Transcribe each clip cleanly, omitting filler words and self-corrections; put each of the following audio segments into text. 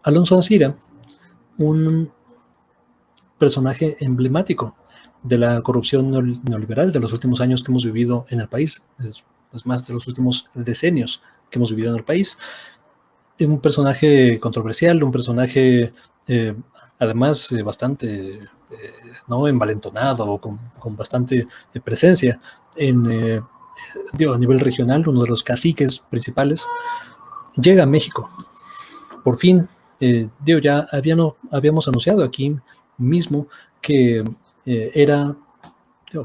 Alonso Ancira, un personaje emblemático de la corrupción neoliberal de los últimos años que hemos vivido en el país, es más, de los últimos decenios que hemos vivido en el país. Un personaje controversial, un personaje además bastante no envalentonado, con bastante presencia a nivel regional, uno de los caciques principales, llega a México. Por fin, ya habíamos anunciado aquí mismo que era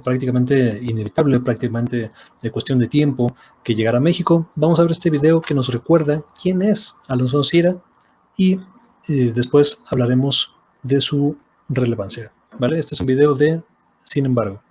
prácticamente inevitable, prácticamente de cuestión de tiempo que llegara a México. Vamos a ver este video que nos recuerda quién es Alonso Ancira y después hablaremos de su relevancia, ¿vale? Este es un video de Sin embargo.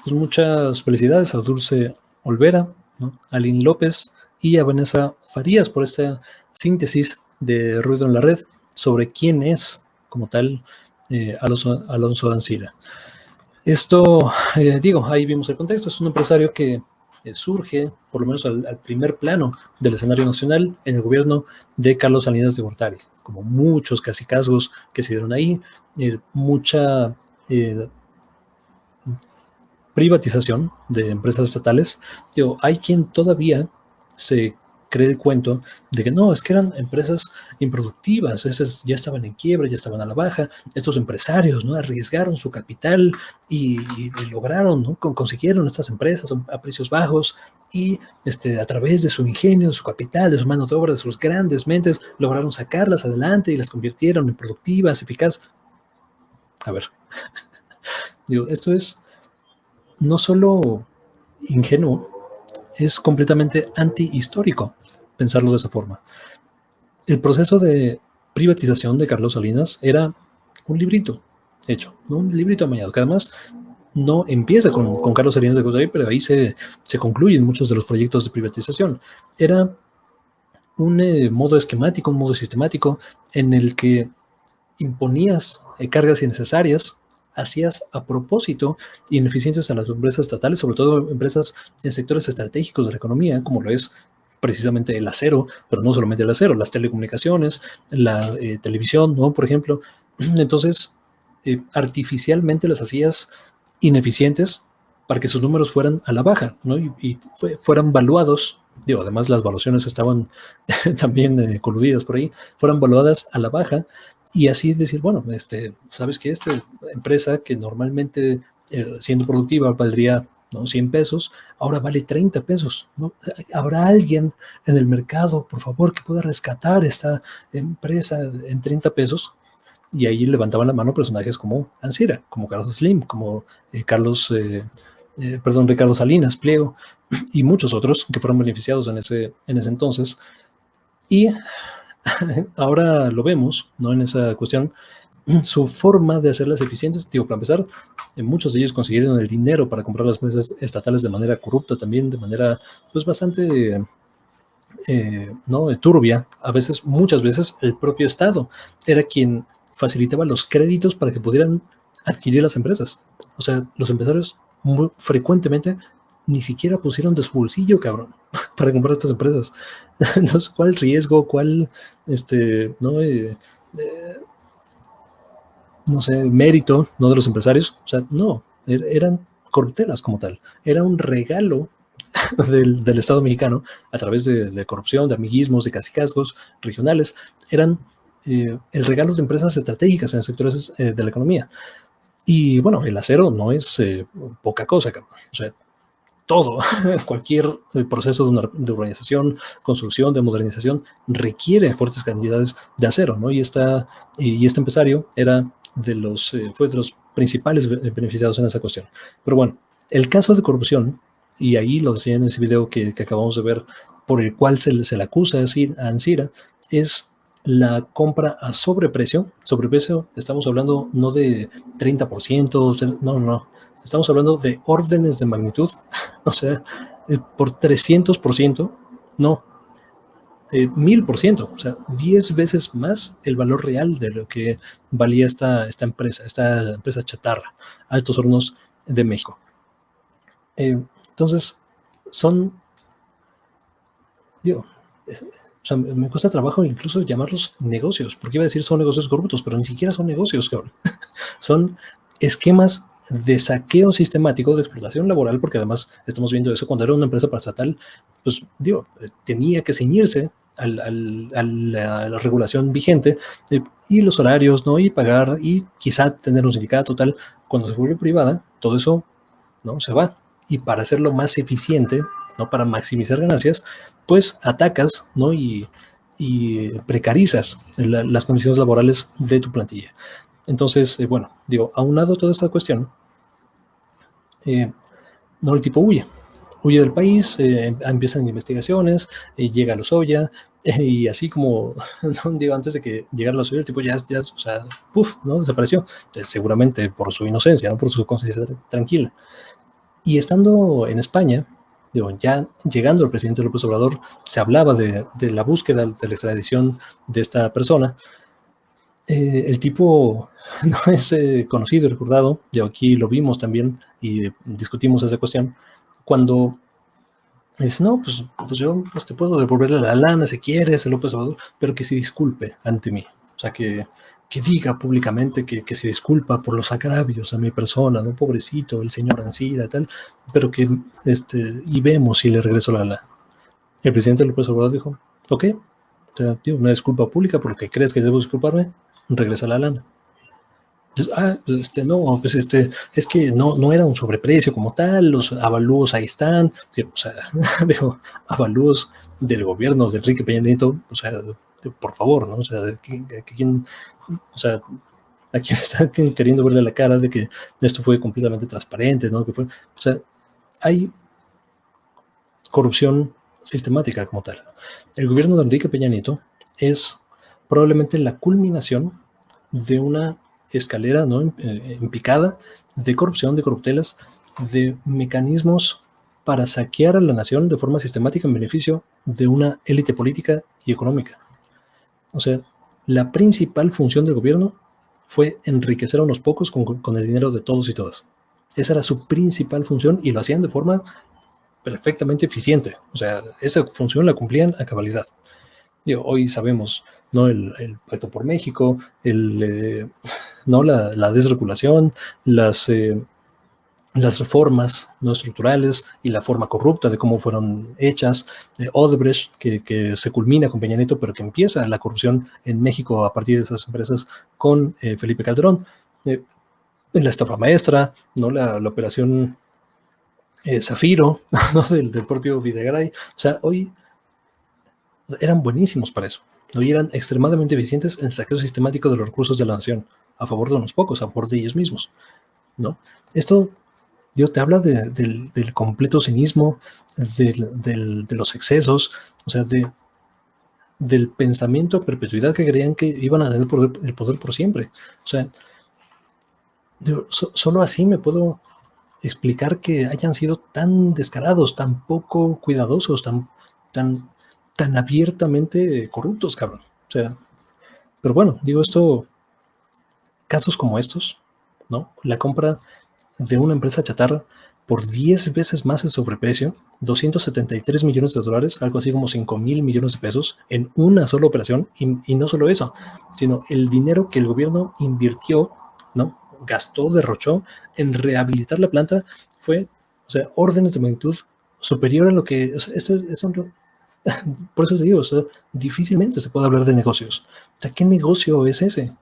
Pues muchas felicidades a Dulce Olvera, ¿no? A Lynn López y a Vanessa Farías por esta síntesis de Ruido en la Red sobre quién es, como tal, Alonso Ancira. Esto, ahí vimos el contexto, es un empresario que surge, por lo menos al primer plano del escenario nacional, en el gobierno de Carlos Salinas de Gortari, como muchos cacicazgos que se dieron ahí, mucha privatización de empresas estatales. Hay quien todavía se cree el cuento de que no, es que eran empresas improductivas, esas ya estaban en quiebra, ya estaban a la baja, estos empresarios, ¿no?, arriesgaron su capital y lograron, ¿no?, consiguieron estas empresas a precios bajos y a través de su ingenio, de su capital, de su mano de obra, de sus grandes mentes, lograron sacarlas adelante y las convirtieron en productivas, eficaces. A ver, esto es no solo ingenuo, es completamente antihistórico pensarlo de esa forma. El proceso de privatización de Carlos Salinas era un librito hecho, ¿no?, un librito amañado, que además no empieza con Carlos Salinas de Gortari, pero ahí se concluyen muchos de los proyectos de privatización. Era un modo esquemático, un modo sistemático en el que imponías cargas innecesarias, hacías a propósito ineficientes a las empresas estatales, sobre todo empresas en sectores estratégicos de la economía, como lo es precisamente el acero, pero no solamente el acero, las telecomunicaciones, la televisión, ¿no?, por ejemplo. Entonces, artificialmente las hacías ineficientes para que sus números fueran a la baja, ¿no?, y fueran valuados. Además las valuaciones estaban también coludidas por ahí, fueran valuadas a la baja Y así es decir, bueno, sabes que esta empresa que normalmente siendo productiva valdría, ¿no?, 100 pesos, ahora vale 30 pesos. ¿No? ¿Habrá alguien en el mercado, por favor, que pueda rescatar esta empresa en 30 pesos? Y ahí levantaban la mano personajes como Ancira, como Carlos Slim, como Ricardo Salinas Pliego, y muchos otros que fueron beneficiados en ese entonces. Y ahora lo vemos, ¿no?, en esa cuestión, su forma de hacerlas eficientes. Digo, para empezar, muchos de ellos consiguieron el dinero para comprar las empresas estatales de manera corrupta también, de manera pues bastante no turbia. A veces, muchas veces, el propio Estado era quien facilitaba los créditos para que pudieran adquirir las empresas. O sea, los empresarios muy frecuentemente ni siquiera pusieron de su bolsillo, cabrón, para comprar estas empresas. Entonces, ¿cuál riesgo? ¿Cuál, no, no sé, mérito, no de los empresarios? O sea, no, eran corruptelas como tal. Era un regalo del Estado mexicano a través de corrupción, de amiguismos, de cacicazgos regionales. Eran el regalo de empresas estratégicas en sectores de la economía. Y bueno, el acero no es poca cosa, cabrón. O sea, todo, cualquier proceso de urbanización, construcción, de modernización, requiere fuertes cantidades de acero, ¿no? Y este empresario fue de los principales beneficiados en esa cuestión. Pero bueno, el caso de corrupción, y ahí lo decía en ese video que acabamos de ver, por el cual se le acusa a Ancira, es la compra a sobreprecio. Sobreprecio, estamos hablando no de 30%, no. Estamos hablando de órdenes de magnitud, o sea, por 300%, no, 1000%, o sea, 10 veces más el valor real de lo que valía esta empresa chatarra, Altos Hornos de México. Entonces, son, digo, o sea, me cuesta trabajo incluso llamarlos negocios, porque iba a decir son negocios corruptos, pero ni siquiera son negocios, cabrón. Son esquemas de saqueo sistemático, de explotación laboral, porque además estamos viendo eso cuando era una empresa paraestatal, pues digo, tenía que ceñirse a la regulación vigente y los horarios, ¿no? Y pagar y quizá tener un sindicato tal. Cuando se vuelve privada, todo eso, ¿no?, se va. Y para hacerlo más eficiente, ¿no?, para maximizar ganancias, pues atacas, ¿no?, y precarizas las condiciones laborales de tu plantilla. Entonces, bueno, digo, aunado toda esta cuestión, no, el tipo huye del país, empiezan investigaciones, llega a Lozoya, y así como, no, digo, antes de que llegara a Lozoya, el tipo ya, o sea, puf, ¿no?, desapareció. Entonces, seguramente por su inocencia, ¿no?, por su conciencia tranquila. Y estando en España, digo, ya llegando el presidente López Obrador, se hablaba de la búsqueda de la extradición de esta persona. El tipo no es conocido y recordado, y aquí lo vimos también y discutimos esa cuestión, cuando dice, no, pues yo pues te puedo devolverle la lana si quieres, el López Obrador, pero que se disculpe ante mí. O sea, que diga públicamente que se disculpa por los agravios a mi persona, ¿no? Pobrecito, el señor Ancira, tal, pero que, y vemos si le regreso la lana. El presidente López Obrador dijo, ok, o sea, tío, una disculpa pública por lo que crees que debo disculparme, regresa la lana. No, pues es que no era un sobreprecio como tal, los avalúos ahí están, o sea, digo, avalúos del gobierno de Enrique Peña Nieto, o sea, por favor, ¿no? O sea, o sea, a quien está queriendo verle la cara de que esto fue completamente transparente, ¿no? O sea, hay corrupción sistemática como tal. El gobierno de Enrique Peña Nieto es probablemente la culminación de una escalera, ¿no?, en picada de corrupción, de corruptelas, de mecanismos para saquear a la nación de forma sistemática en beneficio de una élite política y económica. O sea, la principal función del gobierno fue enriquecer a unos pocos con el dinero de todos y todas. Esa era su principal función y lo hacían de forma perfectamente eficiente. O sea, esa función la cumplían a cabalidad. Digo, hoy sabemos, ¿no?, el Pacto por México, ¿no?, la desregulación, las reformas no estructurales y la forma corrupta de cómo fueron hechas, Odebrecht, que se culmina con Peña Nieto, pero que empieza la corrupción en México a partir de esas empresas con Felipe Calderón, la estafa maestra, ¿no? La operación Zafiro, ¿no? del propio Videgaray. O sea, hoy eran buenísimos para eso, ¿no? Y eran extremadamente eficientes en el saqueo sistemático de los recursos de la nación, a favor de unos pocos, a favor de ellos mismos, ¿no? Esto te habla del completo cinismo, de los excesos, o sea, del pensamiento a perpetuidad que creían que iban a tener el poder por siempre. O sea, solo así me puedo explicar que hayan sido tan descarados, tan poco cuidadosos, tan abiertamente corruptos, cabrón. O sea, pero bueno, digo esto, casos como estos, ¿no? La compra de una empresa chatarra por 10 veces más el sobreprecio, 273 millones de dólares, algo así como 5,000 millones de pesos, en una sola operación, y no solo eso, sino el dinero que el gobierno invirtió, ¿no? Gastó, derrochó en rehabilitar la planta, fue, o sea, órdenes de magnitud superior a lo que, o sea, por eso te digo, o sea, difícilmente se puede hablar de negocios. O sea, ¿qué negocio es ese?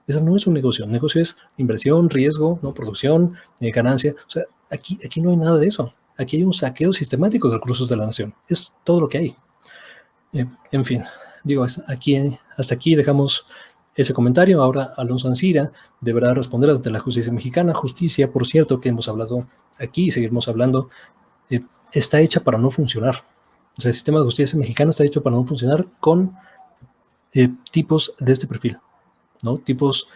Eso no es un negocio. Negocio es inversión, riesgo, ¿no? Producción, ganancia. O sea, aquí no hay nada de eso. Aquí hay un saqueo sistemático de recursos de la nación. Es todo lo que hay. En fin, digo, hasta aquí dejamos ese comentario. Ahora Alonso Ancira deberá responder ante la justicia mexicana. Justicia, por cierto, que hemos hablado aquí y seguiremos hablando, está hecha para no funcionar. O sea, el sistema de justicia mexicana está hecho para no funcionar con tipos de este perfil, ¿no? Tipos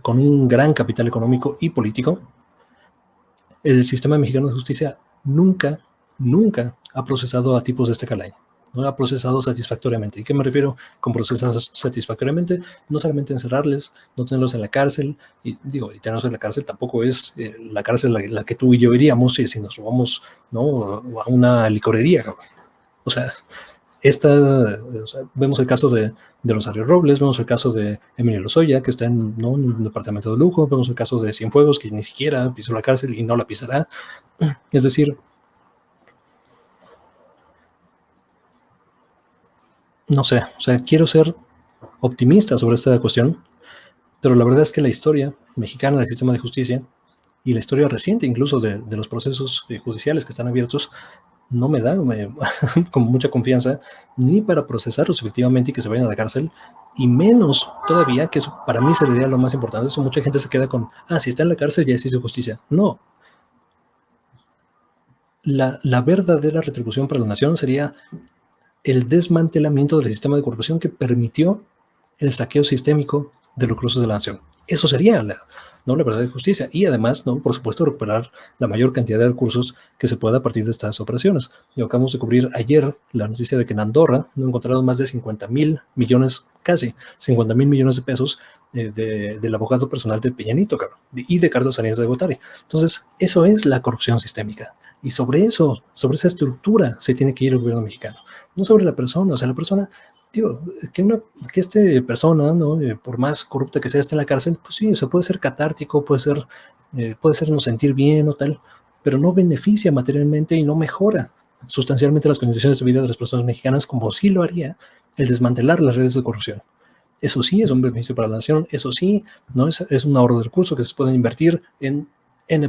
con un gran capital económico y político. El sistema mexicano de justicia nunca ha procesado a tipos de este calaño. No ha procesado satisfactoriamente. ¿Y qué me refiero con procesar satisfactoriamente? No solamente encerrarles, no tenerlos en la cárcel, y digo, y tenerlos en la cárcel tampoco es la cárcel la que tú y yo iríamos si nos robamos, ¿no? A una licorería, cabrón. O sea, vemos el caso de Rosario Robles, vemos el caso de Emilio Lozoya, que está en un departamento de lujo, vemos el caso de Cienfuegos, que ni siquiera pisó la cárcel y no la pisará. Es decir, no sé, o sea, quiero ser optimista sobre esta cuestión, pero la verdad es que la historia mexicana del sistema de justicia y la historia reciente incluso de los procesos judiciales que están abiertos no me da con mucha confianza ni para procesarlos efectivamente y que se vayan a la cárcel, y menos todavía, que eso para mí sería lo más importante. Eso mucha gente se queda con, si está en la cárcel ya se hizo justicia. No. La verdadera retribución para la nación sería el desmantelamiento del sistema de corrupción que permitió el saqueo sistémico de los recursos de la nación. Eso sería la verdadera justicia. Y además, por supuesto, recuperar la mayor cantidad de recursos que se pueda a partir de estas operaciones. Y acabamos de cubrir ayer la noticia de que en Andorra no encontraron más de 50,000 millones, casi 50,000 millones de pesos del abogado personal de Peña Nieto, cabrón, y de Carlos Salinas de Gortari. Entonces, eso es la corrupción sistémica. Y sobre esa estructura se tiene que ir el gobierno mexicano. No sobre la persona. O sea, la persona, digo, que esta persona, ¿no? Por más corrupta que sea, esté en la cárcel, pues sí, eso puede ser catártico, puede hacernos sentir bien o tal, pero no beneficia materialmente y no mejora sustancialmente las condiciones de vida de las personas mexicanas, como sí lo haría el desmantelar las redes de corrupción. Eso sí es un beneficio para la nación, eso sí, ¿no? Es un ahorro de recursos que se pueden invertir en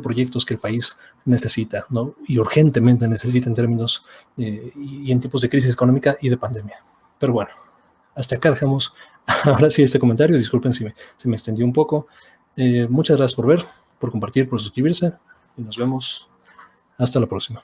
proyectos que el país necesita, ¿no? Y urgentemente necesita en términos y en tiempos de crisis económica y de pandemia. Pero bueno, hasta acá dejamos ahora sí este comentario. Disculpen si me extendí un poco. Muchas gracias por ver, por compartir, por suscribirse, y nos vemos hasta la próxima.